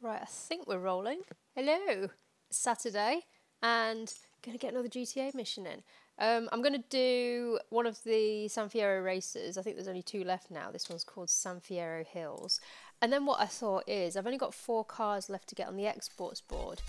Right, I think we're rolling. Hello, it's Saturday and going to get another GTA mission in. I'm going to do one of the San Fierro races. I think there's only 2 left now. This one's called San Fierro Hills. And then what I thought is, I've only got 4 cars left to get on the exports board.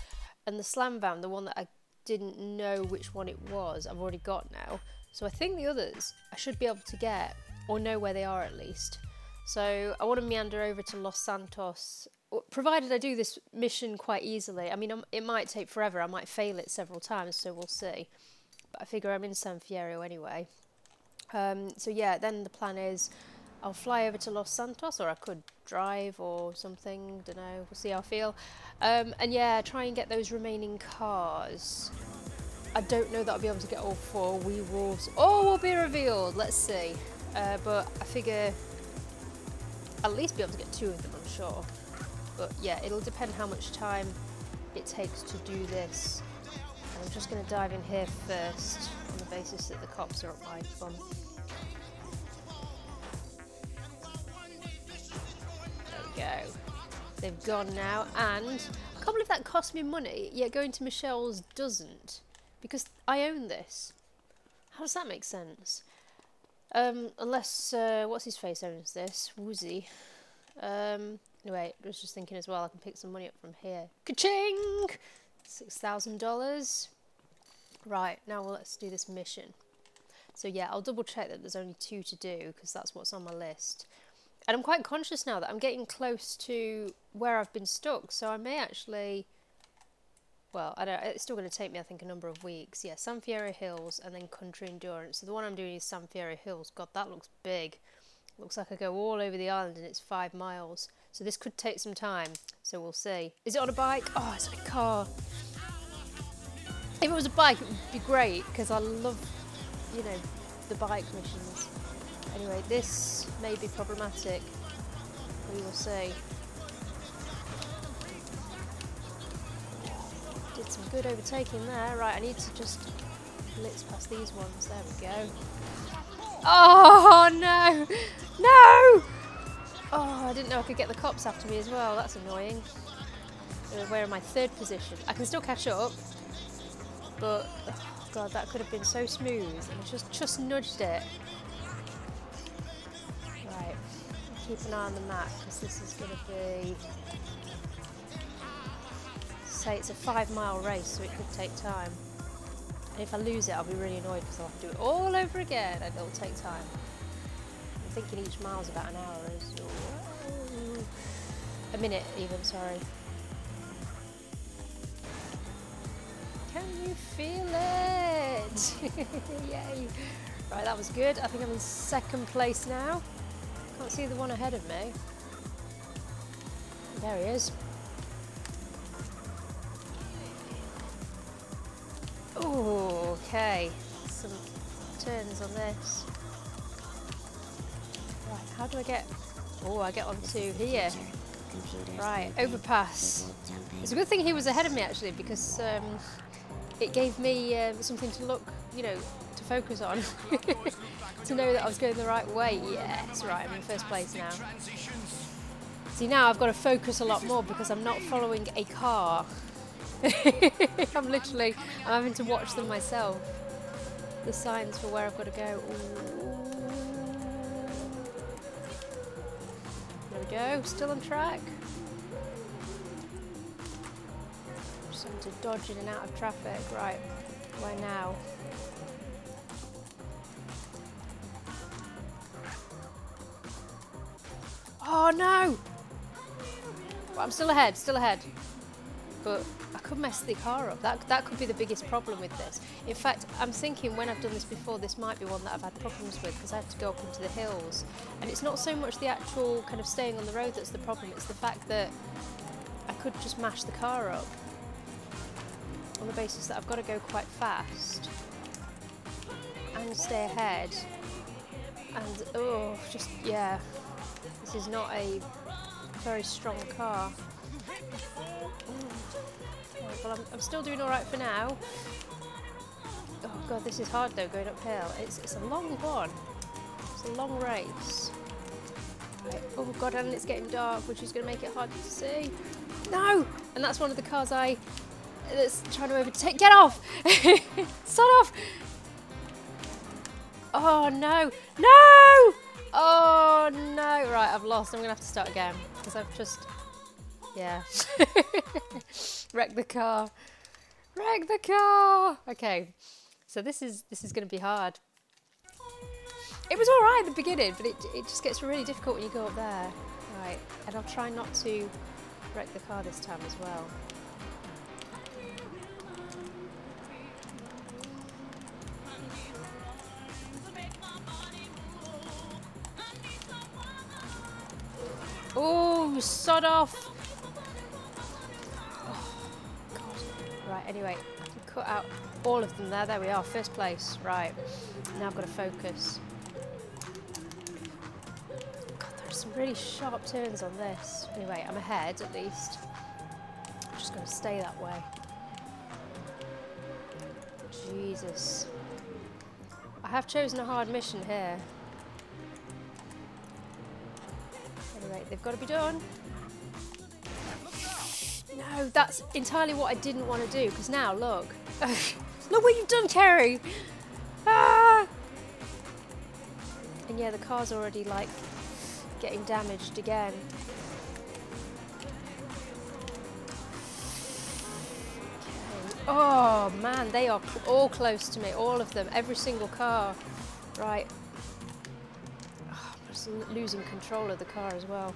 And the slam van, the one that I didn't know which one it was, I've already got now. So I think the others I should be able to get, or know where they are at least. So I want to meander over to Los Santos, provided I do this mission quite easily. I mean, it might take forever. I might fail it several times, so we'll see. But I figure I'm in San Fierro anyway. So yeah, then the plan is I'll fly over to Los Santos, or I could drive or something. Don't know. We'll see how I feel. And yeah, try and get those remaining cars. I don't know that I'll be able to get all 4. We will. Oh, will be revealed. Let's see. But I figure I'll at least be able to get 2 of them, I'm sure. But yeah, it'll depend how much time it takes to do this. I'm just going to dive in here first on the basis that the cops are up my bum. There we go. They've gone now, and I can't believe that cost me money, yet going to Michelle's doesn't. Because I own this. How does that make sense? Unless, what's his face owns this? Woozy. Anyway, I was just thinking as well, I can pick some money up from here. Ka-ching! $6,000. Right, now let's do this mission. So yeah, I'll double check that there's only 2 to do, because that's what's on my list. And I'm quite conscious now that I'm getting close to where I've been stuck, so I may actually... Well, I don't, it's still going to take me, I think, a number of weeks. Yeah, San Fierro Hills and then Country Endurance. So the one I'm doing is San Fierro Hills. God, that looks big. Looks like I go all over the island and it's 5 miles. So this could take some time. So we'll see. Is it on a bike? Oh, it's on a car. If it was a bike, it would be great because I love, you know, the bike missions. Anyway, this may be problematic. We will see. Did some good overtaking there. Right, I need to just blitz past these ones. There we go. Oh, no! No! Oh, I didn't know I could get the cops after me as well. That's annoying. We're in my 3rd position. I can still catch up. But, oh God, that could have been so smooth. And I just nudged it. Right. Keep an eye on the map, because this is going to be... Say it's a 5-mile race, so it could take time. And if I lose it, I'll be really annoyed because I'll have to do it all over again, and it'll take time. I'm thinking each mile's about an hour, a minute even, sorry. Can you feel it? Yay! Right, that was good. I think I'm in 2nd place now. Can't see the one ahead of me. There he is. Oh, okay. Some turns on this. Right, how do I get... Oh, I get onto here. Right, overpass. It's a good thing he was ahead of me actually, because it gave me something to look, you know, to focus on. To know that I was going the right way. Yes, right, I'm in 1st place now. See, now I've got to focus a lot more because I'm not following a car. I'm having to watch them myself. The signs for where I've got to go. Ooh. There we go, still on track. Just having to dodge in and out of traffic. Right, where now? Oh no! Well, I'm still ahead, But I could mess the car up. That could be the biggest problem with this. In fact, I'm thinking when I've done this before, this might be one that I've had problems with because I have to go up into the hills. And it's not so much the actual kind of staying on the road that's the problem, it's the fact that I could just mash the car up on the basis that I've got to go quite fast and stay ahead. And, oh, just, yeah, this is not a very strong car. Right, well, I'm still doing alright for now. Oh God, this is hard though, going uphill. It's a long one. It's a long race. Right. Oh God, and it's getting dark, which is going to make it hard to see. No! And that's one of the cars that's trying to overtake. Get off! Start off! Oh no! No! Oh no! Right, I've lost. I'm gonna have to start again because I've just, yeah, wrecked the car. Wreck the car! Okay, so this is gonna be hard. It was all right at the beginning, but it just gets really difficult when you go up there. Right, and I'll try not to wreck the car this time as well. Oh, sod off! Oh, God. Right, anyway, cut out all of them there. There we are, first place. Right, now I've got to focus. God, there's some really sharp turns on this. Anyway, I'm ahead at least. I'm just going to stay that way. Jesus. I have chosen a hard mission here. Anyway, they've got to be done. No, that's entirely what I didn't want to do, because now, look. Look what you've done, Kerry! Ah! And yeah, the car's already, like, getting damaged again. Okay. Oh, man, they are all close to me, all of them, every single car. Right. Oh, I'm just losing control of the car as well.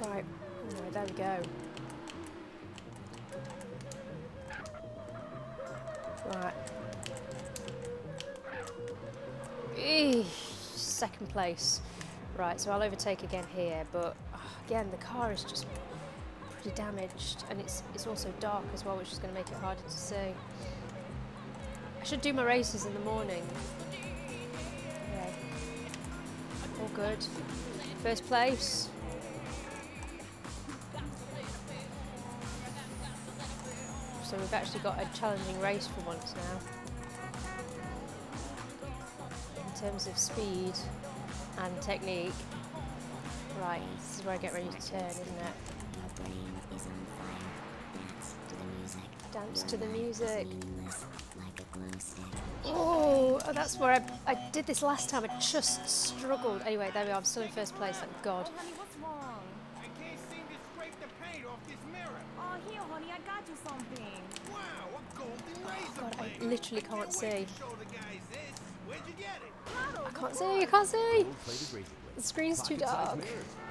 Right, anyway, there we go. Right. Eesh, second place. Right, so I'll overtake again here, but again, the car is just pretty damaged, and it's also dark as well, which is going to make it harder to see. I should do my races in the morning. Yeah. All good. First place. So we've actually got a challenging race for once now. In terms of speed and technique. Right, this is where I get ready to turn, isn't it? Dance to the music. Oh, that's where I did this last time. I just struggled. Anyway, there we are. I'm still in first place, thank God. God, I literally can't see. I can't see, I can't see! The screen's too dark.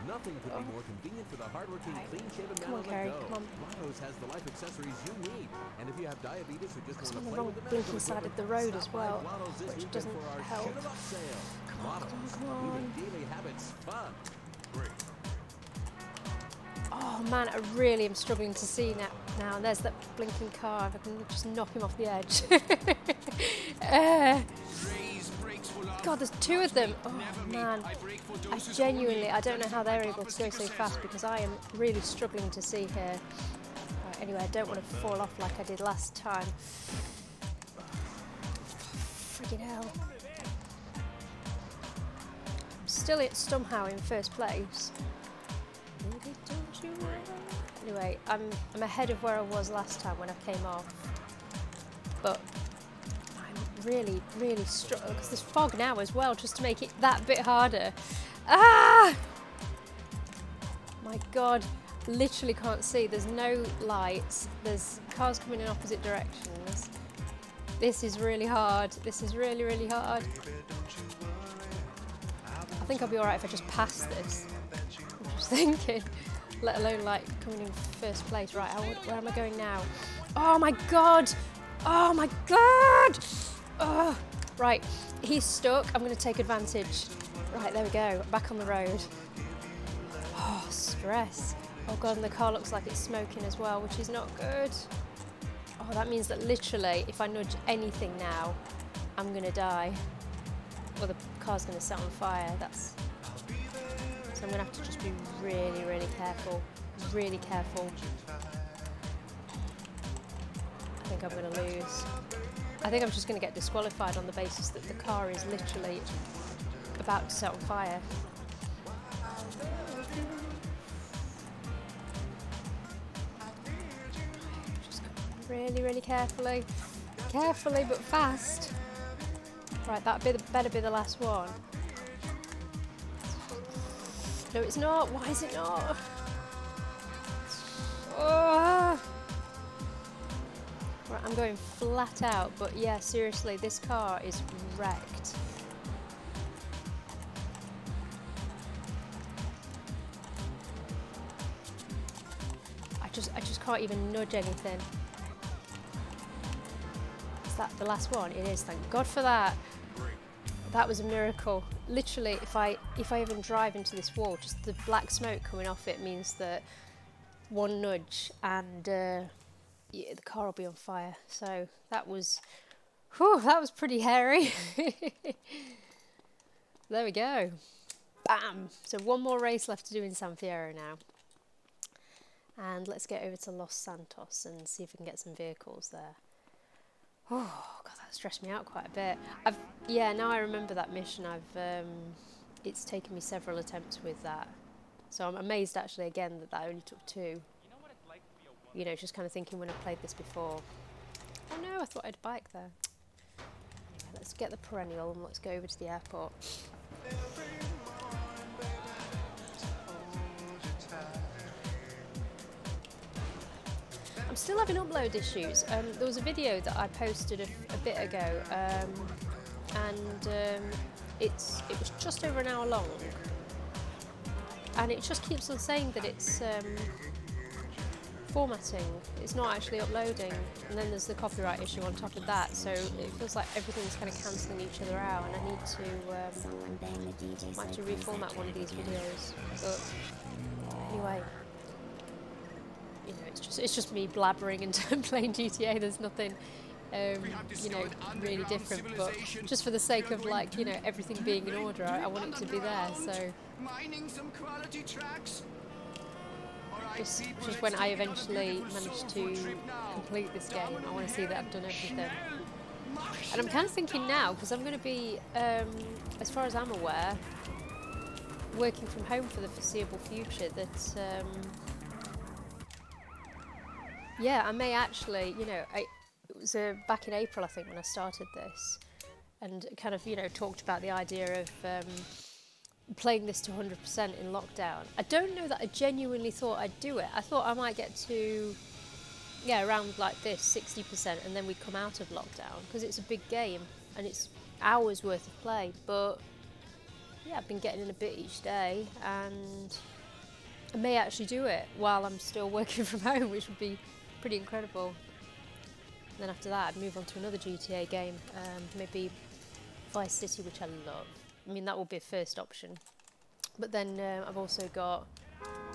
Nothing could be more convenient for the hardworking, clean-shaven man Come on, Carrie, come on. Lotto's has the life accessories you need. And if you have diabetes or just I'm want on to the play wrong with the blinking side of the road as well, which doesn't help. Come on, come on. daily habits fun. Great. Oh man, I really am struggling to see now. And there's that blinking car. If I can just knock him off the edge. God, there's two of them. Oh man, I don't know how they're able to go so fast, because I am really struggling to see here. Right, anyway, I don't want to fall off like I did last time. Friggin' hell. I'm still somehow in first place. Anyway, I'm ahead of where I was last time when I came off, but I'm really struggling because there's fog now as well, just to make it that bit harder. Ah! My God, literally can't see. There's no lights. There's cars coming in opposite directions. This is really hard. This is really hard. I think I'll be alright if I just pass this. I'm just thinking. Let alone like coming in first place. Right, where am I going now? Oh my God! Oh my God! Oh. Right, he's stuck. I'm going to take advantage. Right, there we go. Back on the road. Oh, stress. Oh God, and the car looks like it's smoking as well, which is not good. Oh, that means that literally, if I nudge anything now, I'm going to die. Or the car's going to set on fire. So I'm going to have to just be really careful. Really careful. I think I'm going to lose. I think I'm just going to get disqualified on the basis that the car is literally about to set on fire. Really, really carefully. Carefully, but fast. Right, that better be the last one. No, it's not. Why is it not? Oh. Right, I'm going flat out, but yeah, seriously, this car is wrecked. I just can't even nudge anything. Is that the last one? It is, thank God for that. That was a miracle. Literally, if I even drive into this wall, just the black smoke coming off it means that one nudge and yeah, the car will be on fire. So that was pretty hairy. There we go. Bam! So one more race left to do in San Fierro now. And let's get over to Los Santos and see if we can get some vehicles there. Oh God, that stressed me out quite a bit. Yeah, now I remember that mission. It's taken me several attempts with that. So I'm amazed actually again that only took 2. You know, just kind of thinking when I played this before. Oh no, I thought I had a bike there. Anyway, let's get the perennial and let's go over to the airport. I'm still having upload issues. There was a video that I posted a bit ago, and it was just over an hour long, and it just keeps on saying that it's formatting. It's not actually uploading, and then there's the copyright issue on top of that. So it feels like everything's kind of cancelling each other out, and I need to might have to reformat one of these videos. But anyway. You know, it's just me blabbering and playing GTA. There's nothing, you know, really different. But just for the sake of like, you know, everything being in order, I want it to be there. So just when I eventually manage to complete this game, I want to see that I've done everything. And I'm kind of thinking now, because I'm going to be, as far as I'm aware, working from home for the foreseeable future, that. Yeah, I may actually, you know, it was back in April, I think, when I started this, and kind of, you know, talked about the idea of playing this to 100% in lockdown. I don't know that I genuinely thought I'd do it. I thought I might get to, yeah, around like this, 60%, and then we'd come out of lockdown, because it's a big game, and it's hours worth of play, but, yeah, I've been getting in a bit each day, and I may actually do it while I'm still working from home, which would be pretty incredible. And then after that I'd move on to another GTA game, maybe Vice City, which I love. I mean, that will be a first option. But then I've also got,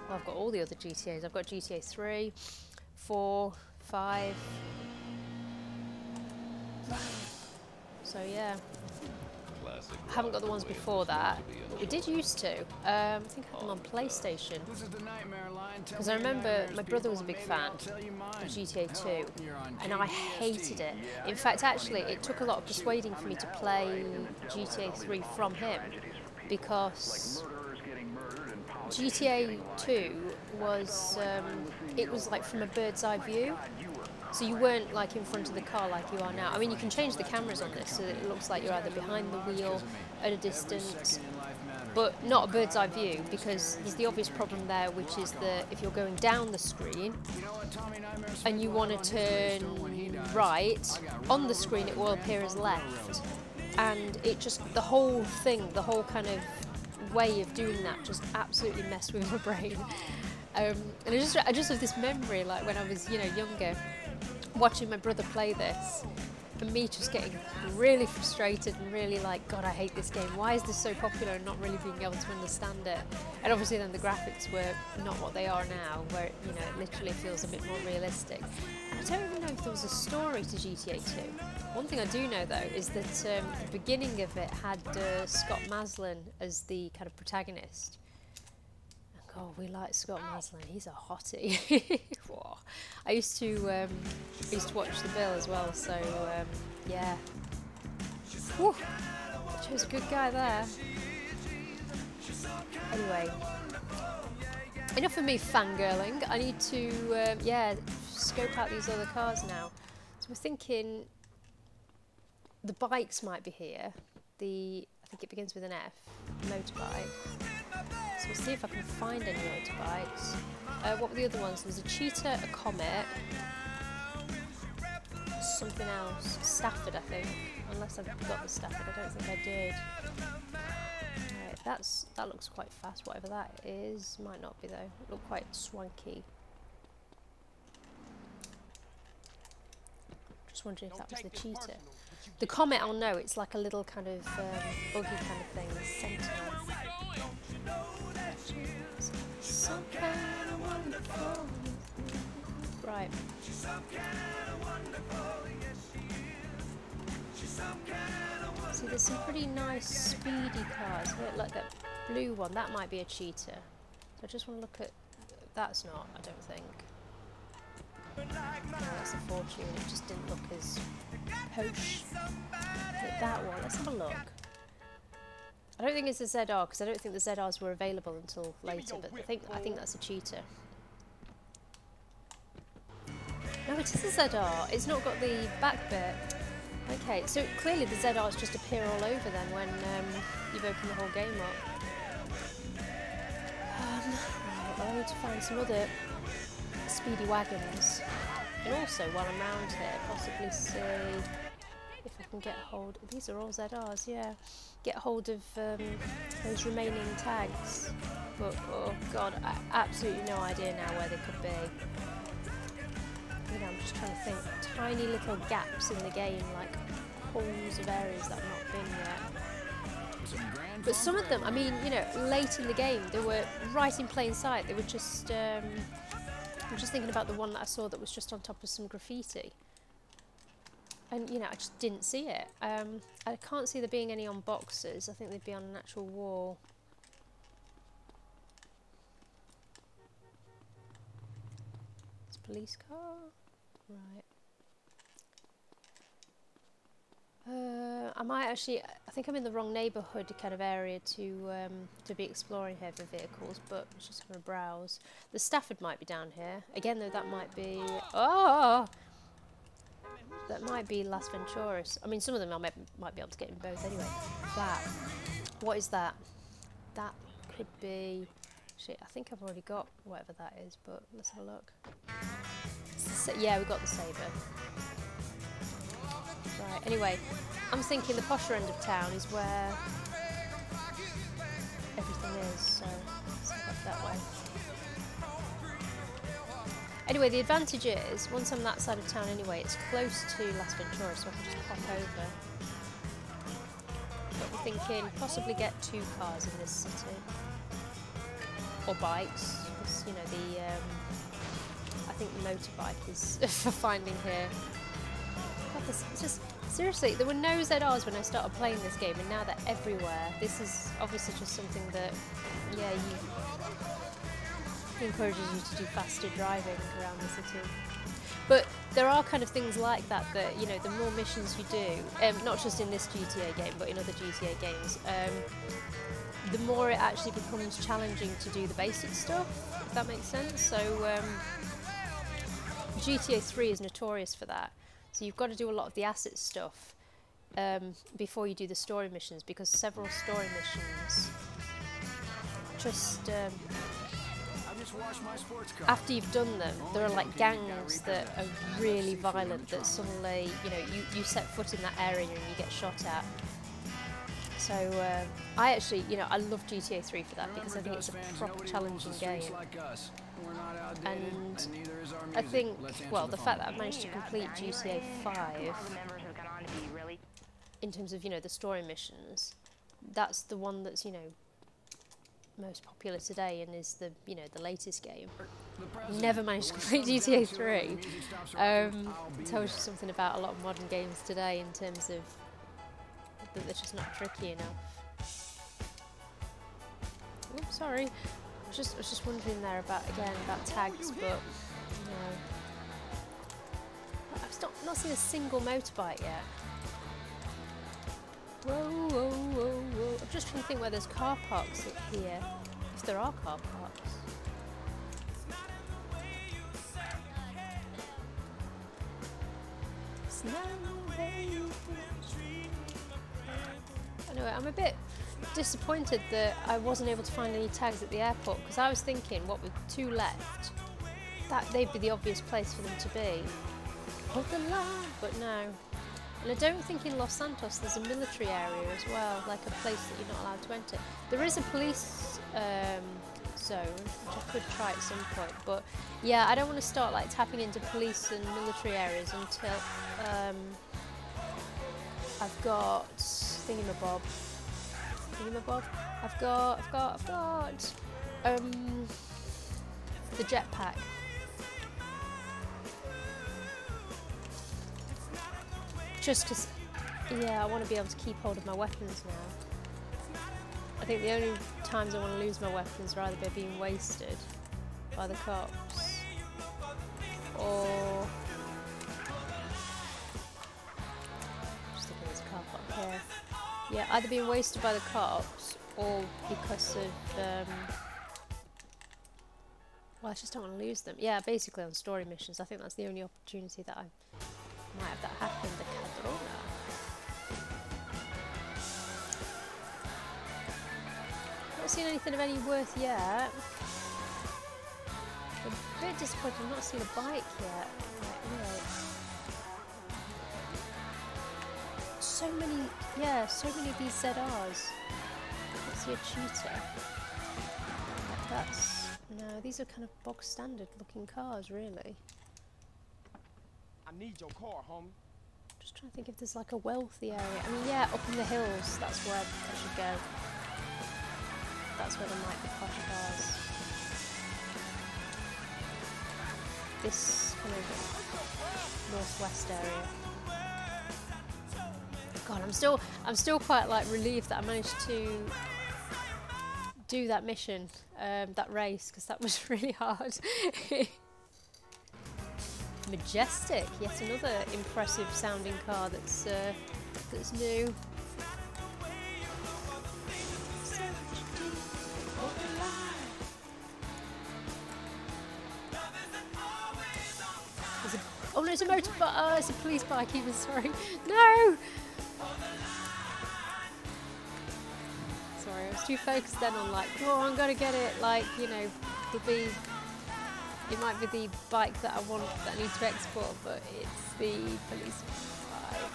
well, I've got all the other GTAs. I've got GTA 3, 4, 5. So yeah. I haven't got the ones before that, but we did used to. I think I had them on PlayStation. Because I remember my brother was a big fan of GTA 2, and I hated it. In fact, actually, it took a lot of persuading for me to play GTA 3 from him, because GTA 2 was, it was like from a bird's eye view. So you weren't like in front of the car like you are now. I mean, you can change the cameras on this so that it looks like you're either behind the wheel at a distance, but not a bird's eye view, because there's the obvious problem there, which is that if you're going down the screen and you want to turn right, on the screen it will appear as left. And it just, the whole thing, the whole kind of way of doing that just absolutely messed with my brain. And I just have this memory, like when I was, you know, younger, watching my brother play this, and me just getting really frustrated and really like, God, I hate this game. Why is this so popular, and not really being able to understand it? And obviously then the graphics were not what they are now, where it, you know, it literally feels a bit more realistic. And I don't even know if there was a story to GTA 2. One thing I do know though is that the beginning of it had Scott Maslin as the kind of protagonist. Oh, we like Scott Maslin. He's a hottie. I used to watch The Bill as well. So yeah. Whew. Chose a good guy there. Anyway, enough of me fangirling. I need to yeah, scope out these other cars now. So we're thinking the bikes might be here. I think it begins with an F, motorbike. So we'll see if I can find any motorbikes. What were the other ones? There was a cheetah, a comet, something else. Stafford, I think. Unless I've got the Stafford, I don't think I did. Right, that looks quite fast, whatever that is. Might not be though. Look quite swanky. Just wondering if that was the cheetah. The comet, I'll know. It's like a little kind of buggy kind of thing. The Sentinel. Right. See, there's some pretty nice speedy cars. Like that blue one, that might be a cheetah. I just want to look at... That's not, I don't think. No, that's a Fortune. It just didn't look as posh. That one, let's have a look. I don't think it's a ZR because I don't think the ZRs were available until later, but I think that's a cheetah. No, it is a ZR. It's not got the back bit. Okay, so clearly the ZRs just appear all over then when you've opened the whole game up. Right, I need to find some other speedy wagons. And also, while I'm around here, possibly see if I can get hold... These are all ZRs, yeah. Get hold of those remaining tags. But, oh god, I absolutely no idea now where they could be. You know, I'm just trying to think. Tiny little gaps in the game, like holes of areas that I've not been yet. But some of them, I mean, you know, late in the game, they were right in plain sight. They were just... I'm just thinking about the one that I saw that was just on top of some graffiti. And, you know, I just didn't see it. I can't see there being any on boxes. I think they'd be on an actual wall. It's a police car. Right. I might actually... I think I'm in the wrong neighbourhood kind of area to be exploring here for vehicles, but I'm just going to browse. The Stafford might be down here. Again, though, that might be... Oh! That might be Las Venturas. I mean, some of them I might be able to get in both anyway. That. What is that? That could be... Shit, I think I've already got whatever that is, but let's have a look. Yeah, we got the Sabre. Right, anyway, I'm thinking the posher end of town is where everything is, so let's head up that way. Anyway, the advantage is, once I'm that side of town anyway, it's close to Las Venturas, so I can just pop over. But we're thinking possibly get 2 cars in this city. Or bikes, because, you know, I think the motorbike is for finding here. God, it's just, seriously, there were no ZRs when I started playing this game, and now they're everywhere. This is obviously just something that, yeah, encourages you to do faster driving around the city. But there are kind of things like that, you know, the more missions you do, not just in this GTA game, but in other GTA games, the more it actually becomes challenging to do the basic stuff, if that makes sense. So GTA 3 is notorious for that. So you've got to do a lot of the asset stuff before you do the story missions, because several story missions just... after you've done them, there are like gangs that are really violent that suddenly, you know, you set foot in that area and you get shot at. So I actually, you know, I love GTA 3 for that, because I think it's a proper challenging game. And I think, well, the fact that I've managed to complete GTA 5 in terms of, you know, the story missions, that's the one that's, you know, most popular today and is the, you know, the latest game. Never managed to complete GTA 3. It tells you something about a lot of modern games today in terms of that they're just not tricky enough. Oops, sorry. I was just wondering there about tags, but you know, I've not seen a single motorbike yet. Whoa, whoa, whoa, whoa. I'm just trying to think where there's car parks here, if there are car parks. Anyway, I'm a bit disappointed that I wasn't able to find any tags at the airport because I was thinking, what with 2 left, that they'd be the obvious place for them to be. Hold the line, but no. And I don't think in Los Santos there's a military area as well, like a place that you're not allowed to enter. There is a police zone, which I could try at some point, but yeah, I don't want to start like tapping into police and military areas until I've got thingamabob. I've got the jetpack. Just because, yeah, I want to be able to keep hold of my weapons now. I think the only times I want to lose my weapons are either by being wasted by the cops or just looking at this car park here. Yeah, either being wasted by the cops or because of well, I just don't want to lose them. Yeah, basically on story missions. I think that's the only opportunity that I might have that happen. The Cadrona. Not seen anything of any worth yet. I'm a bit disappointed I've not seen a bike yet. Right. So many of these ZRs. Let's see a cheetah. That's no, these are kind of bog standard looking cars, really. I need your car, homie. Just trying to think if there's like a wealthy area. I mean, yeah, up in the hills, that's where I should go. That's where there might be posh cars. This kind of northwest area. God, I'm still quite like relieved that I managed to do that mission, that race, because that was really hard. Majestic, yet another impressive sounding car that's new. Oh no, it's a motorbike. It's a police bike even, sorry. No! Sorry, I was too focused then on like, oh, I'm gonna get it, like, you know, it might be the bike that I want, that I need to export, but it's the police bike.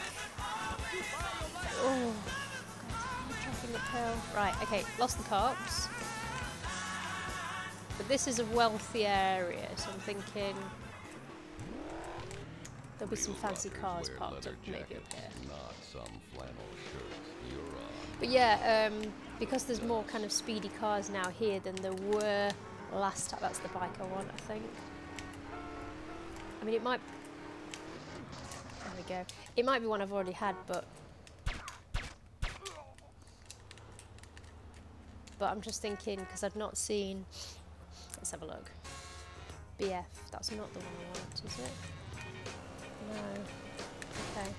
Oh, God, tracking uphill. Right, okay, lost the cops. But this is a wealthy area, so I'm thinking there'll be some fancy cars parked up, maybe up here. Not some flannel shirt. You're But yeah, because there's more kind of speedy cars now here than there were last time. That's the bike I want, I think. I mean, it might... There we go. It might be one I've already had, but I'm just thinking, because I've not seen... Let's have a look. BF, that's not the one I want, is it? No. Okay.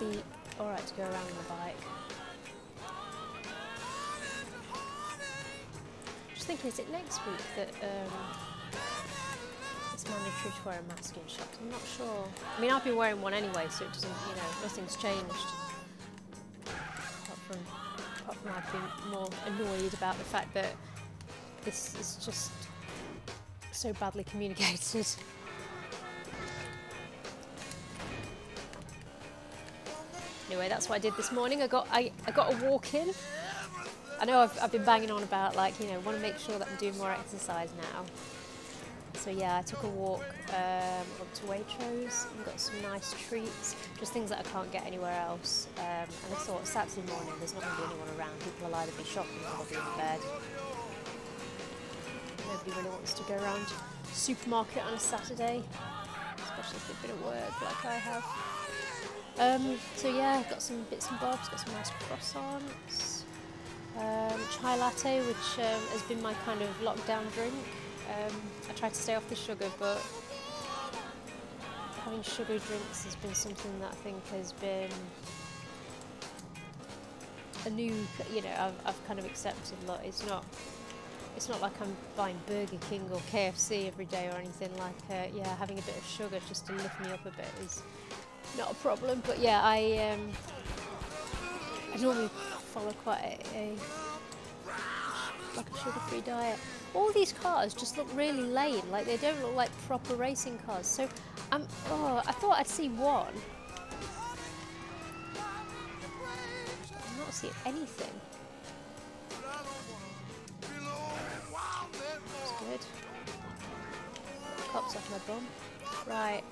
It'd be alright to go around on the bike. Just thinking, is it next week that it's mandatory to wear a mask in shops? I'm not sure. I mean, I've been wearing one anyway, so it doesn't, you know, nothing's changed. Apart from I've been more annoyed about the fact that this is just so badly communicated. Anyway, that's what I did this morning. I got a walk in. I know I've been banging on about, like, you know, want to make sure that I'm doing more exercise now. So yeah, I took a walk up to Waitrose and got some nice treats, just things that I can't get anywhere else. And I thought Saturday morning there's not going to be anyone around. People will either be shopping or be in bed. Nobody really wants to go around the supermarket on a Saturday, especially if they've been at work like I have. So yeah, got some bits and bobs, got some nice croissants, chai latte, which has been my kind of lockdown drink. I try to stay off the sugar, but having sugar drinks has been something that I think has been a new, you know, I've kind of accepted. Look, it's it's not like I'm buying Burger King or KFC every day or anything. Like, yeah, having a bit of sugar just to lift me up a bit is not a problem. But yeah, I normally follow quite like a sugar-free diet. All these cars just look really lame. Like, they don't look like proper racing cars. So I thought I'd see one. I'm not seeing anything. That's good. Cops off my bum. Right.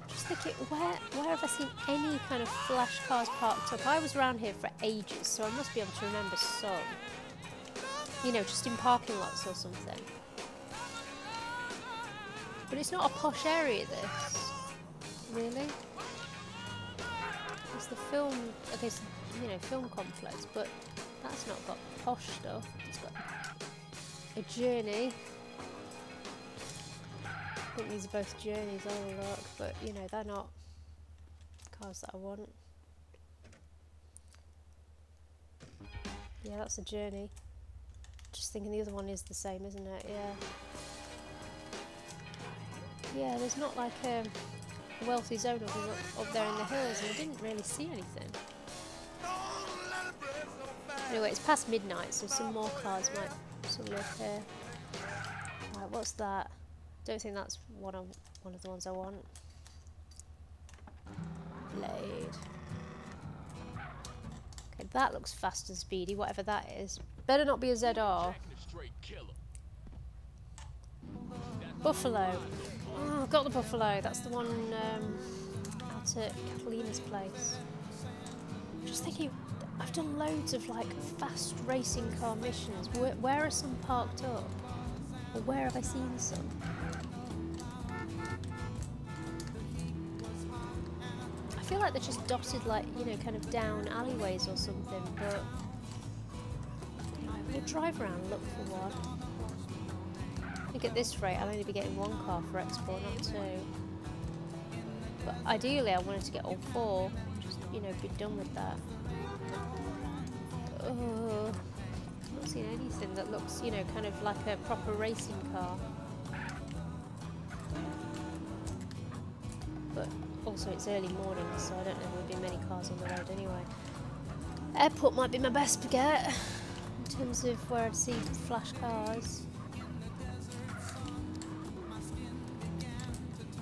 Just thinking, where have I seen any kind of flash cars parked up? I was around here for ages, so I must be able to remember some. You know, just in parking lots or something. But it's not a posh area, this. Really? It's the film, okay, it's, you know, film complex, but that's not got posh stuff. It's got a journey. I think these are both journeys, I'll look, but you know, they're not cars that I want. Yeah, that's a journey. Just thinking the other one is the same, isn't it? Yeah. Yeah, there's not like a wealthy zone up there in the hills, and I didn't really see anything. Anyway, it's past midnight, so some more cars might sort of live here. Right, what's that? Don't think that's one of the ones I want. Blade. Okay, that looks fast and speedy, whatever that is. Better not be a ZR. Buffalo. Oh, I've got the Buffalo. That's the one out at Catalina's place. Just thinking, I've done loads of like fast racing car missions. Where are some parked up? Or where have I seen some? I feel like they're just dotted like, you know, kind of down alleyways or something, but we'll drive around and look for one. I think at this rate I'll only be getting one car for export, not two. But ideally I wanted to get all four, just, you know, be done with that. Oh, I'm not seeing anything that looks, you know, kind of like a proper racing car. But also it's early morning, so I don't know if there'll be many cars on the road anyway. Airport might be my best bet in terms of where I'd see flash cars.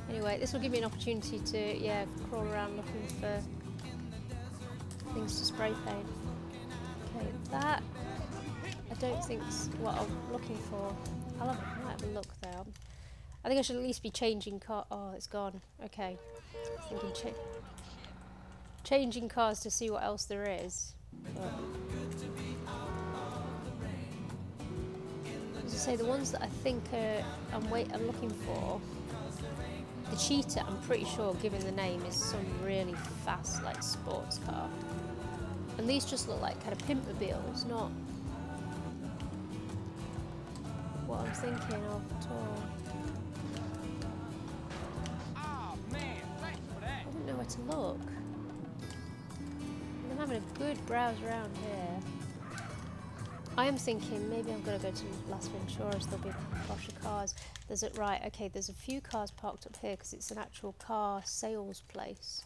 Anyway, this will give me an opportunity to, yeah, crawl around looking for things to spray paint. Okay, that I don't think's what I'm looking for. I might have a look there. I think I should at least be changing car. Oh, it's gone. Okay, thinking changing cars to see what else there is. But as I say, the ones that I think I'm looking for. The Cheetah, I'm pretty sure, given the name, is some really fast, like, sports car. And these just look like kind of pimpmobiles, not what I'm thinking of at all. Oh man, thanks for that. I wouldn't know where to look. I'm having a good browse around here. I am thinking maybe I'm going to go to Las Venturas, there'll be posher cars. There's a few cars parked up here because it's an actual car sales place.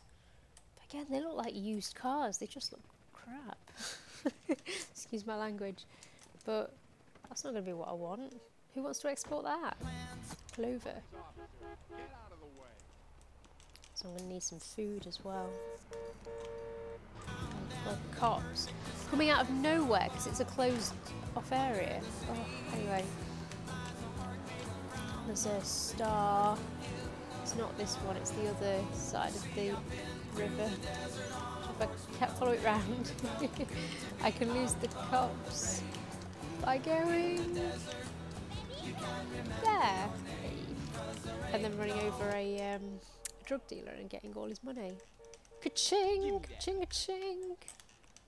But again, they look like used cars, they just look crap. Excuse my language. But that's not going to be what I want. Who wants to export that? Clover. So I'm going to need some food as well. Well, cops coming out of nowhere because it's a closed off area. Oh, anyway, there's a star. It's not this one, it's the other side of the river. If I can't follow it round, I can lose the cops by going there and then running over a drug dealer and getting all his money. Ka-ching! Ching-a-ching!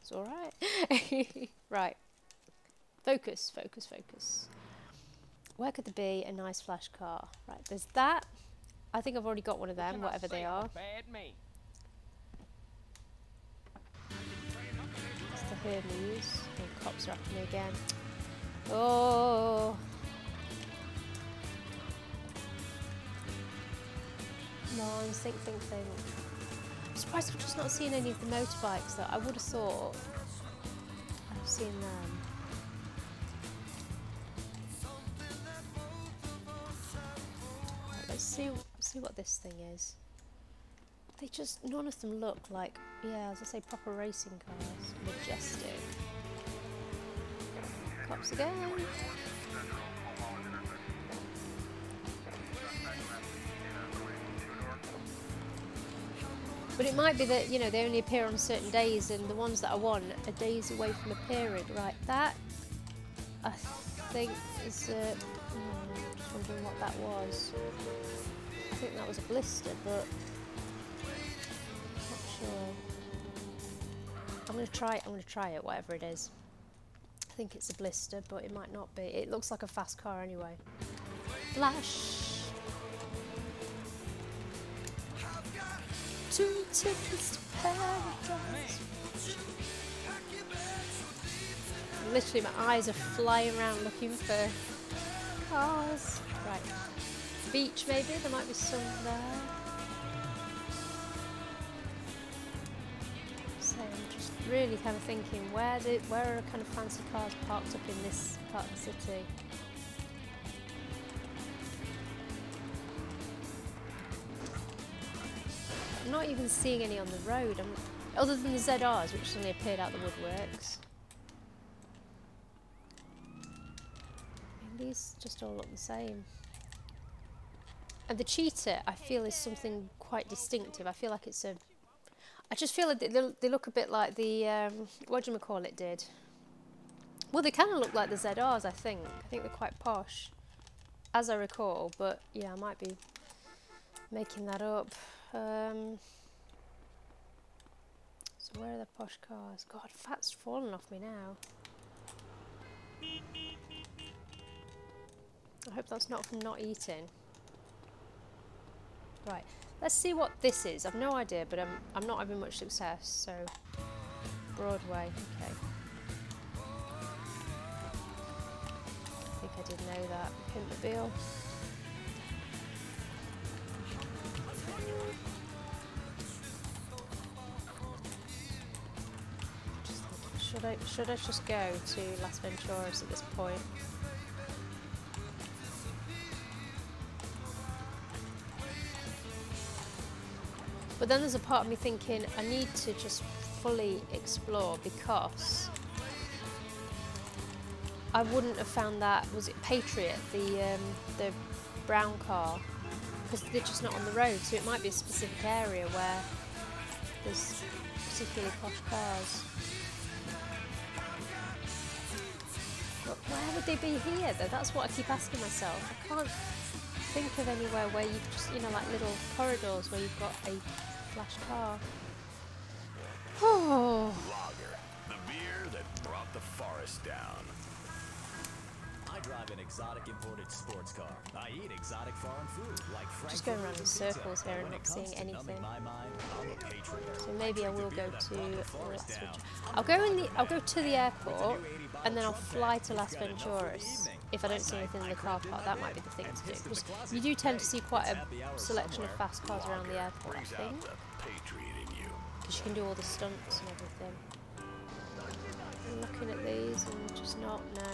It's alright. Right. Focus, focus, focus. Where could there be a nice flash car? Right, there's that. I think I've already got one of them, whatever they are. It's the Hermes. Oh, cops are after me again. Oh. Come on, think. I'm surprised I've just not seen any of the motorbikes that I would have thought I've seen them. Right, let's see what this thing is. They just, none of them look like, yeah, as I say, proper racing cars. Majestic. Cops again. But it might be that, you know, they only appear on certain days and the ones that I want are days away from appearing. Right, that I think is just wondering what that was. I think that was a blister, but not sure. I'm gonna try it, whatever it is. I think it's a blister, but it might not be. It looks like a fast car anyway. Flash! 2 tickets to paradise. Literally, my eyes are flying around looking for cars. Right. Beach, maybe? There might be some there. So I'm just really kind of thinking, where are kind of fancy cars parked up in this part of the city? I'm not even seeing any on the road, other than the ZRs, which suddenly appeared out the woodworks. These just all look the same. And the cheetah, I feel, is something quite distinctive. I feel like it's a... I just feel like they look a bit like the... whatchamacallit did. Well, they kind of look like the ZRs, I think. I think they're quite posh, as I recall. But, yeah, I might be making that up. So where are the posh cars? God, fat's falling off me now. I hope that's not from not eating. Right, let's see what this is. I've no idea, but I'm not having much success. So Broadway, okay. I think I did know that. Pimpmobile. Should I just go to Las Venturas at this point? But then there's a part of me thinking I need to just fully explore, because I wouldn't have found that, was it Patriot, the brown car, because they're just not on the road, so it might be a specific area where there's particularly posh cars. But where would they be here though? That's what I keep asking myself. I can't think of anywhere where you've just, you know, like little corridors where you've got a flash car. Oh. Lager, the beer that brought the forest down. I drive an exotic imported sports car. I eat exotic foreign food like just going around in circles here and not seeing anything. So maybe I will go to Las Venturas. I'll go to the airport and then I'll fly to Las Venturas. If I don't see anything in the car park, that might be the thing to do. Because you do tend to see quite a selection of fast cars around the airport, I think. Because you can do all the stunts and everything. I'm looking at these and just not, no.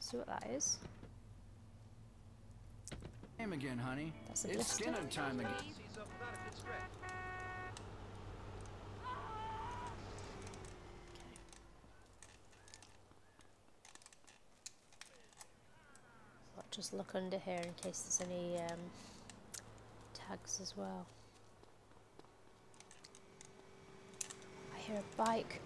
See what that is. Time again, honey. That's a it's blister. skinner time again. I'll just look under here in case there's any tags as well. I hear a bike.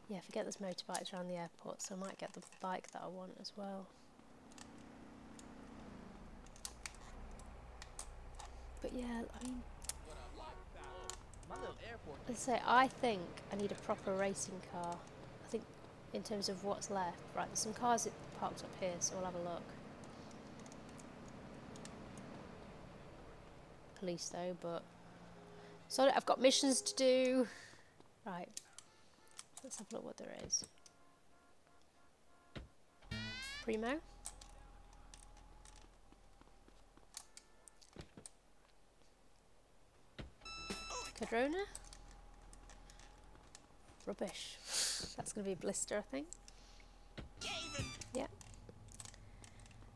Yeah, forget there's motorbikes around the airport, so I might get the bike that I want as well. But yeah, I mean... My little airport Let's say, I think I need a proper racing car. I think in terms of what's left. Right, there's some cars parked up here, so we'll have a look. Police though, but... So I've got missions to do. Right. Let's have a look what there is. Primo. Cadrona. Rubbish. That's going to be a blister, I think. Yeah.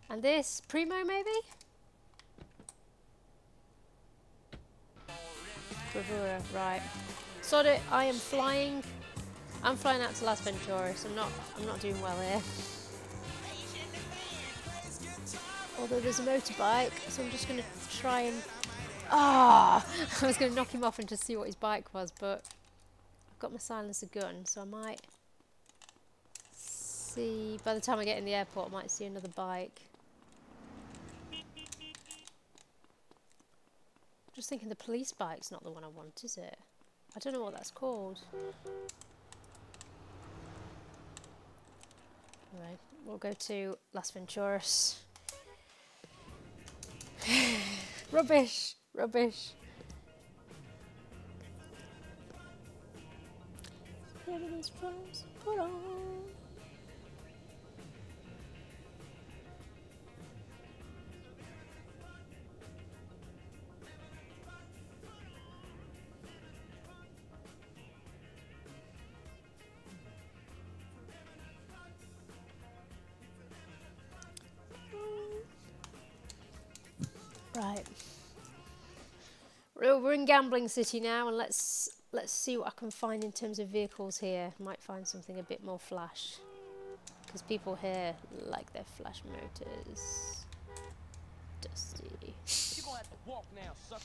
And this, Primo maybe? Bravura, right. Sod it, I am flying. I'm flying out to Las Venturas. I'm not doing well here. Although there's a motorbike, so I'm just going to try and... Ah! I was going to knock him off and just see what his bike was, but I've got my silencer gun, so I might see... By the time I get in the airport, I might see another bike. Just thinking the police bike's not the one I want, is it? I don't know what that's called. Anyway, we'll go to Las Venturas. Rubbish! Rubbish! Everything's frozen, put on. Right. We're in Gambling City now, and let's see what I can find in terms of vehicles here. Might find something a bit more flash, because people here like their flash motors. Dusty. You gonna have to walk now, sucker.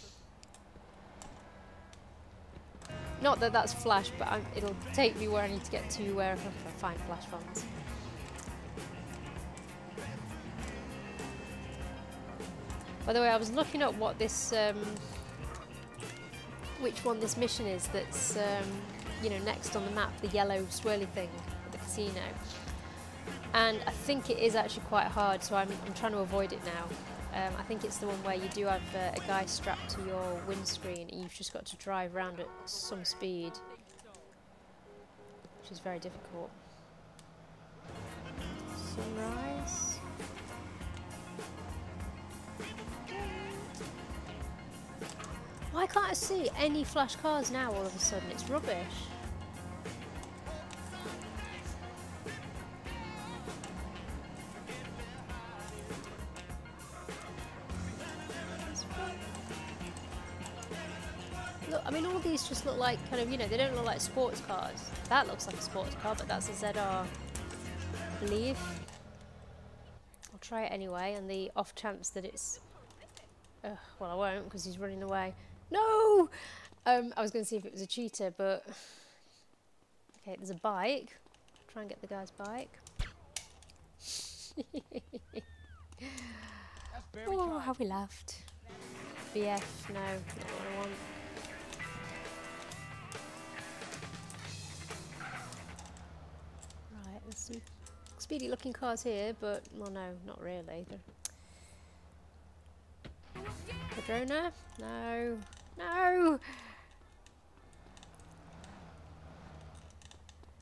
Not that that's flash, but it'll take me where I need to get to where I can find flash ones. By the way, I was looking up what this, which one this mission is that's, you know, next on the map, the yellow swirly thing at the casino. And I think it is actually quite hard, so I'm trying to avoid it now. I think it's the one where you do have a guy strapped to your windscreen and you've just got to drive around at some speed, which is very difficult. Sunrise. Why can't I see any flash cars now all of a sudden? It's rubbish. Look, I mean, all these just look like kind of, you know, they don't look like sports cars. That looks like a sports car, but that's a ZR, I believe. I'll try it anyway, and the off chance that it's... well, I won't, because he's running away. No! I was going to see if it was a cheetah, but... Okay, there's a bike. Try and get the guy's bike. Oh, how we laughed. BF, no, not what I want. Right, there's some speedy looking cars here, but, well, no, not really. Padrona? No. No!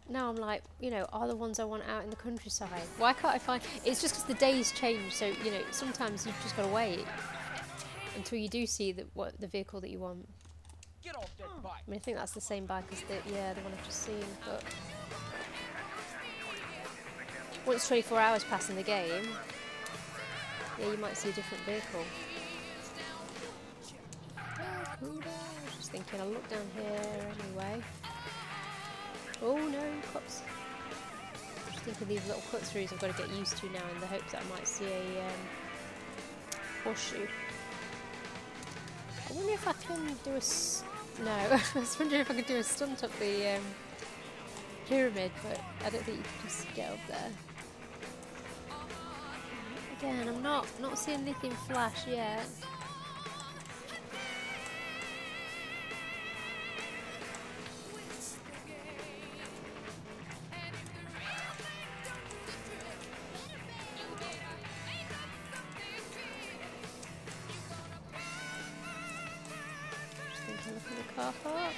Now I'm like, you know, are the ones I want out in the countryside? Why can't I find... It's just because the days change, so, you know, sometimes you've just got to wait until you do see the vehicle that you want. Get off that bike. I mean, I think that's the same bike as the one I've just seen, but... Once 24 hours pass in the game, yeah, you might see a different vehicle. Just thinking, I'll look down here anyway. Oh no, cops. Just thinking these little cut throughs I've got to get used to now in the hopes that I might see a horseshoe. I wonder if I can do a... No, I was wondering if I could do a stunt up the pyramid, but I don't think you can just get up there. Again, I'm not seeing anything flash yet. car park.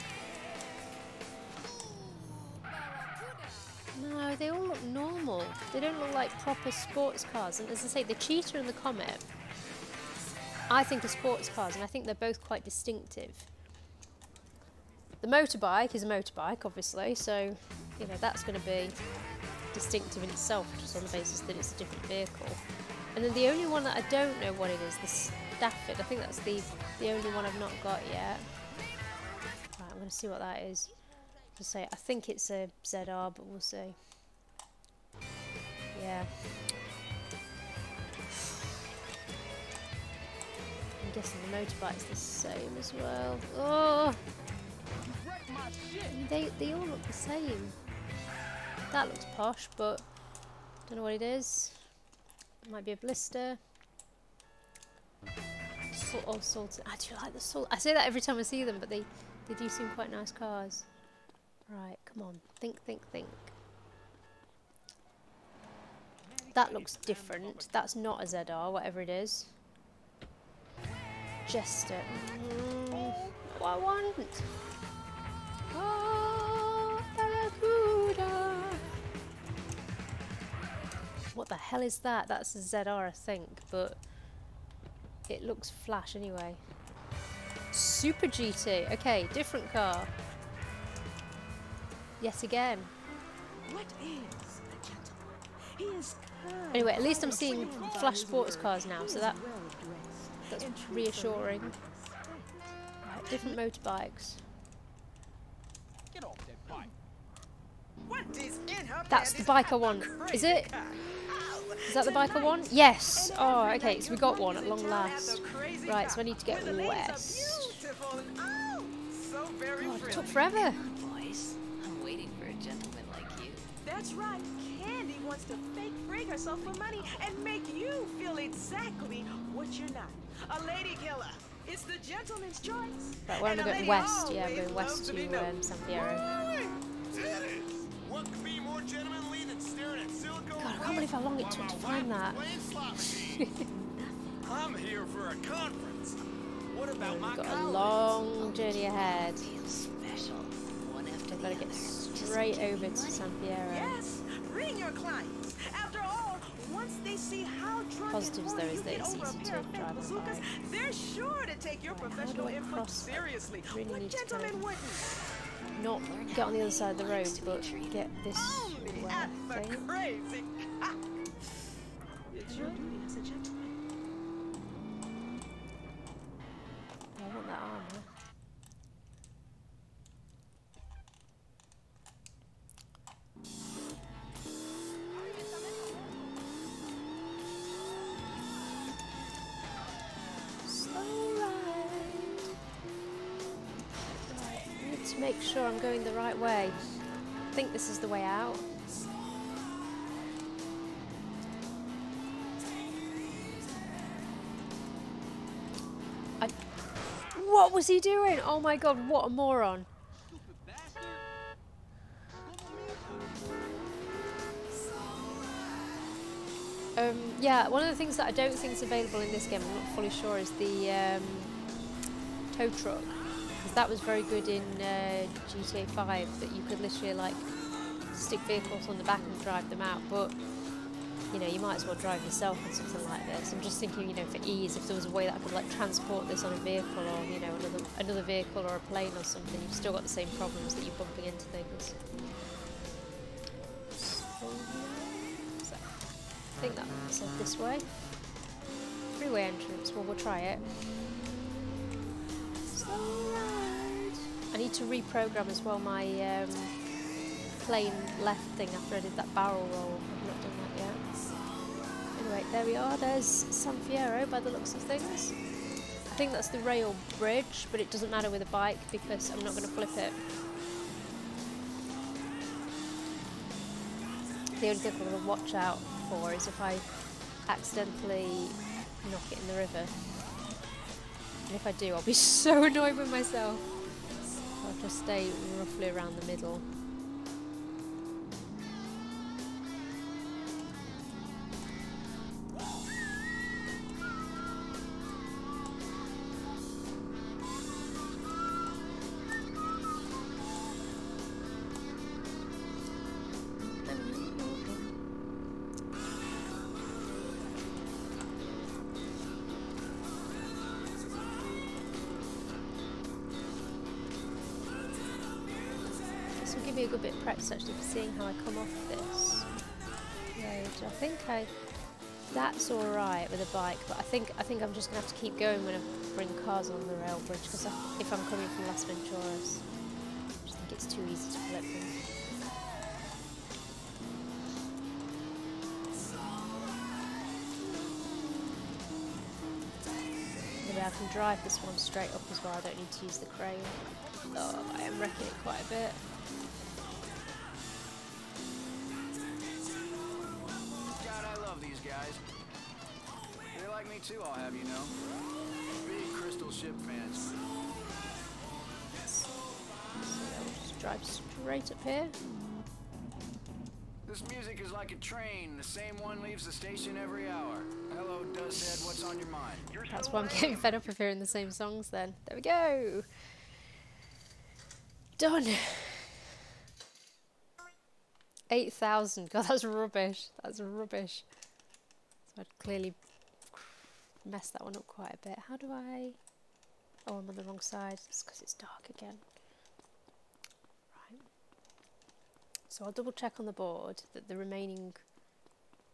No, they all look normal. They don't look like proper sports cars. And as I say, the Cheetah and the Comet, I think are sports cars, and I think they're both quite distinctive. The motorbike is a motorbike, obviously, so, you know, that's going to be distinctive in itself, just on the basis that it's a different vehicle. And then the only one that I don't know what it is, the Stafford, I think that's the only one I've not got yet. Right, I'm going to see what that is. To say, I think it's a ZR, but we'll see. Yeah. I'm guessing the motorbike's the same as well. Oh! They all look the same. That looks posh, but don't know what it is. It might be a blister. Oh, salt. I do like the salt. I say that every time I see them, but they do seem quite nice cars. Right, come on. Think, think, think. That looks different. That's not a ZR, whatever it is. Jester. What I want. Oh, Barracuda. What the hell is that? That's a ZR, I think, but it looks flash anyway. Super GT. Okay, different car. Yet again. What is a gentleman? He is kind. Anyway, at least I'm seeing flash sports cars now, so that's reassuring. Right, different motorbikes. Get off that bike. What is in her That's the bike I want. Is it? Is that the bike I want? Yes. Oh, okay. So we got one at long last. Right. So I need to get west. God, it took forever. Boys, I'm waiting for a gentleman like you. That's right. Candy wants to fake bring herself for money and make you feel exactly what you're not. A lady killer. It's the gentleman's choice. Right, where am I going? West. Yeah, I'm going west to San Fierro. What could be more gentlemanly than staring at silicone? God, I can't believe how long it took to find that. I'm here for a conference. What about my We've got a colleagues? long journey ahead. Feels special. One after We've the got to other. get Just straight keep over to running. San Fierro. Yes, bring your clients. After all, once they see how drunk Positives, and though, horny is you that get it's over a easy pair to of fake drive on bazookas, bike. they're sure to take your Right, how professional do I input cross that? seriously. Really What need to gentleman kind of wouldn't? not get on the other side of the road, but get this Only way, at I the think. crazy. It's your duty as a gentleman. I want that armour. Slow ride. Right, I need to make sure I'm going the right way. I think this is the way out. What was he doing? Oh my god, what a moron. Yeah, one of the things that I don't think is available in this game, I'm not fully sure, is the tow truck. Because that was very good in GTA 5, that you could literally like stick vehicles on the back and drive them out, but you know, you might as well drive yourself on something like this. I'm just thinking, you know, for ease, if there was a way that I could like transport this on a vehicle or, you know, another vehicle or a plane or something, you've still got the same problems that you're bumping into things. So, I think that said this way. Freeway entrance, well, we'll try it. Slow ride. I need to reprogram as well my plane left thing after I did that barrel roll. I've not done that yet. Anyway, there we are. There's San Fierro by the looks of things. I think that's the rail bridge, but it doesn't matter with a bike because I'm not going to flip it. The only thing I'm going to watch out for is if I accidentally knock it in the river. And if I do, I'll be so annoyed with myself. I'll have to stay roughly around the middle. It'll give me a good bit of practice actually for seeing how I come off this road. I think that's all right with a bike, but I think I'm just gonna have to keep going when I bring cars on the rail bridge, because if I'm coming from Las Venturas, I just think it's too easy to flip them. Maybe I can drive this one straight up as well. I don't need to use the crane. Oh, I am wrecking it quite a bit. God, I love these guys. They like me too, I'll have you know. Big Crystal Ship fans. So I'll just drive straight up here. This music is like a train. The same one leaves the station every hour. Hello, Dusthead, what's on your mind? That's why I'm getting fed up of hearing the same songs then. There we go. Done. 8,000. God, that's rubbish. That's rubbish. So I'd clearly messed that one up quite a bit. How do I... Oh, I'm on the wrong side. It's because it's dark again. Right. So I'll double check on the board that the remaining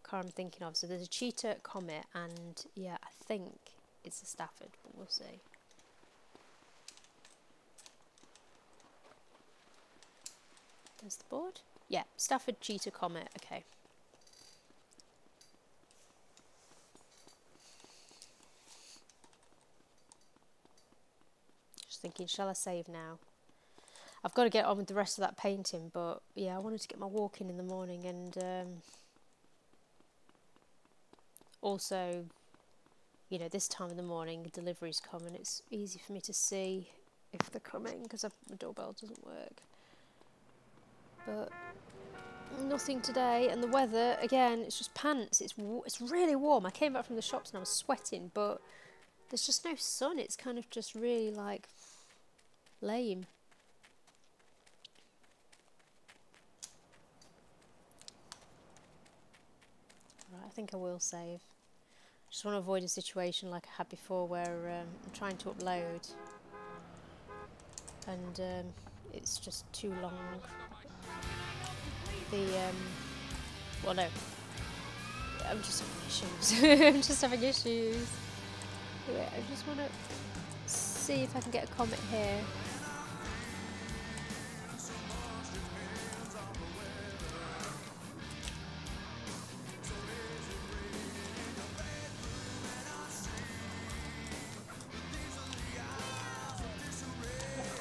car I'm thinking of. So there's a Cheetah, Comet, and yeah, I think it's a Stafford, but we'll see. There's the board. Yeah, Stafford, Cheetah, Comet. Okay. Just thinking, shall I save now? I've got to get on with the rest of that painting, but yeah, I wanted to get my walk in the morning, and also, you know, this time of the morning deliveries come and it's easy for me to see if they're coming because my doorbell doesn't work. But nothing today, and the weather again, it's just pants. It's really warm. I came back from the shops and I was sweating, but there's just no sun. It's kind of just really like lame. Right, I think I will save. Just want to avoid a situation like I had before where I'm trying to upload and it's just too long. Well, no, I'm just having issues. I'm just having issues. Anyway, I just want to see if I can get a comment here.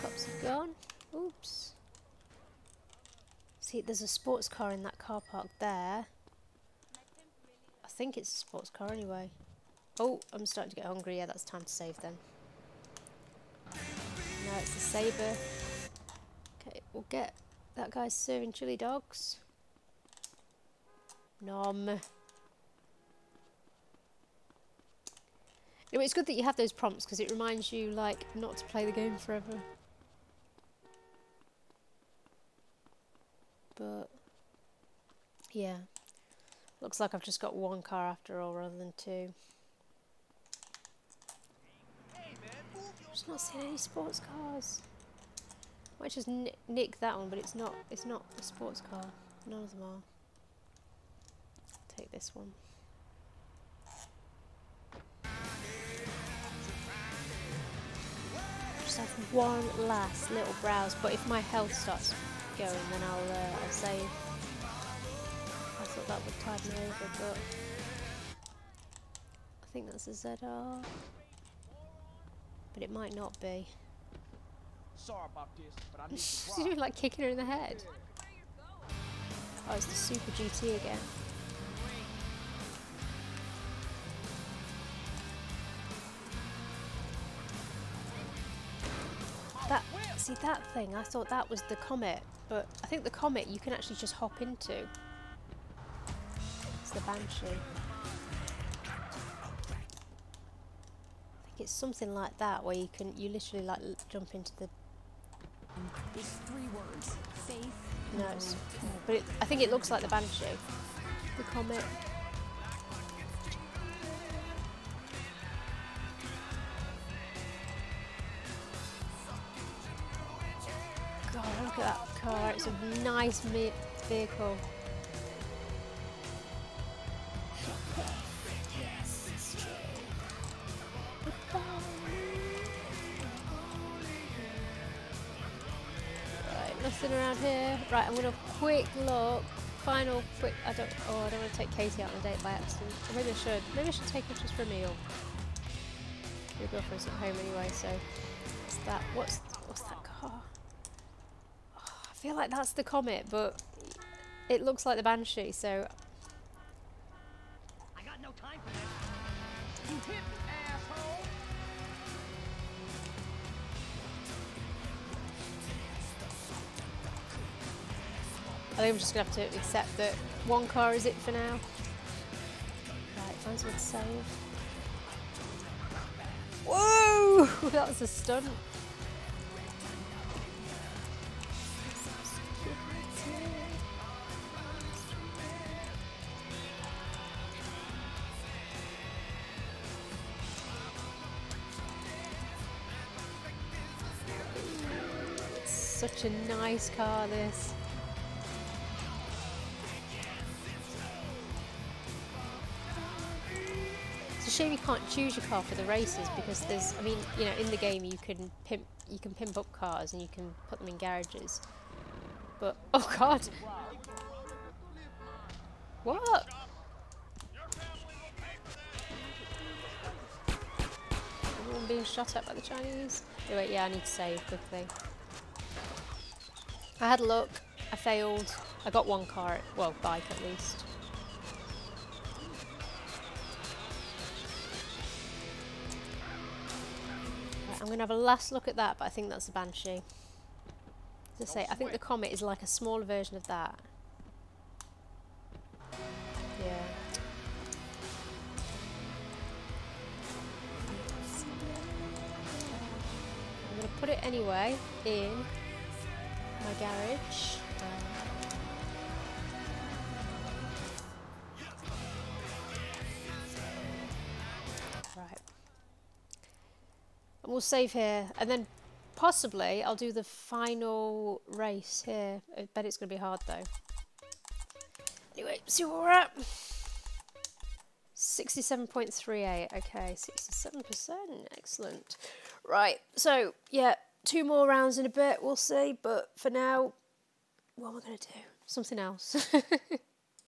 Cups have gone. Oops. See, there's a sports car in that car park there. I think it's a sports car anyway. Oh, I'm starting to get hungry. Yeah, that's time to save then. No, it's the Sabre. Okay, we'll get that guy's serving chili dogs. Nom. Anyway, it's good that you have those prompts because it reminds you, like, not to play the game forever. But yeah, looks like I've just got one car after all rather than two. Just not seeing any sports cars. Might just nick that one, but it's not a sports car. None of them are. Take this one. Just have one last little browse, but if my health starts going, then I'll save. I thought that would tide me over, but I think that's a ZR. But it might not be. Sorry about this, but I need to She's doing like kicking her in the head. Oh, it's the Super GT again. See that thing, I thought that was the Comet, but I think the Comet you can actually just hop into. It's the Banshee. I think it's something like that where you literally like jump into the... It's 3 words. Faith. No, but I think it looks like the Banshee. The Comet. God, Oh, look at that car. It's a nice vehicle. Right, nothing around here. Right, I'm gonna quick look. Final quick. I don't want to take Katie out on a date by accident. Or maybe I should. Maybe I should take her just for a meal. Your girlfriend's at home anyway, so what's that? What's that car? Oh, I feel like that's the Comet, but it looks like the Banshee. So I got no time for that. You hit me, asshole. I think I'm just gonna have to accept that one car is it for now. Right, find somewhere to save. Whoa! That was a stunt. It's such a nice car, this. It's a shame you can't choose your car for the races because there's, I mean, you know, in the game you can pimp up cars and you can put them in garages. But oh god, what? Everyone being shot at by the Chinese. Oh, wait, yeah, I need to save quickly. I had luck. I failed. I got one car, well, bike at least. I'm going to have a last look at that, but I think that's the Banshee. As I say, I think the Comet is like a smaller version of that. Yeah. I'm going to put it anyway in my garage. Right. And we'll save here, and then possibly I'll do the final race here. I bet it's going to be hard though. Anyway, see where we're at. 67.38. Okay, 67%. Excellent. Right, so yeah, 2 more rounds in a bit, we'll see. But for now, what am I going to do? Something else.